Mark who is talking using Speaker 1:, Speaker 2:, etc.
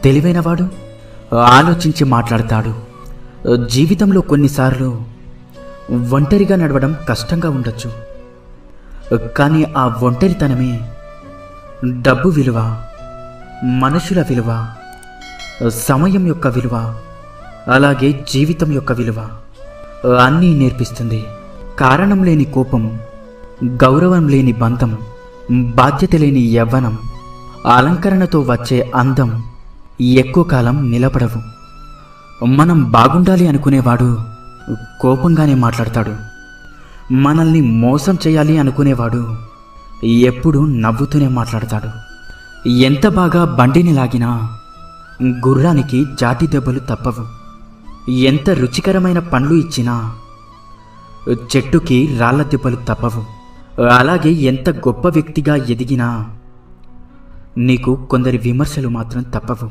Speaker 1: తెలివైనవాడు ఆలోచించి మాట్లాడతాడు. జీవితంలో కొన్నిసార్లు ఒంటరిగా నడవడం కష్టంగా ఉండొచ్చు, కానీ ఆ ఒంటరితనమే డబ్బు విలువ, మనుషుల విలువ, సమయం యొక్క విలువ, అలాగే జీవితం యొక్క విలువ అన్నీ నేర్పిస్తుంది. కారణం లేని కోపం, గౌరవం లేని బంధం, బాధ్యత లేని యవ్వనం, అలంకరణతో వచ్చే అందం ఎక్కువ కాలం నిలబడవు. మనం బాగుండాలి అనుకునేవాడు కోపంగానే మాట్లాడతాడు. మనల్ని మోసం చేయాలి అనుకునేవాడు ఎప్పుడూ నవ్వుతూనే మాట్లాడతాడు. ఎంత బాగా బండిని లాగినా గుర్రానికి జాటి దెబ్బలు తప్పవు. ఎంత రుచికరమైన పండ్లు ఇచ్చినా చెట్టుకి రాళ్ల దెబ్బలు తప్పవు. అలాగే ఎంత గొప్ప వ్యక్తిగా ఎదిగినా నీకు కొందరి విమర్శలు మాత్రం తప్పవు.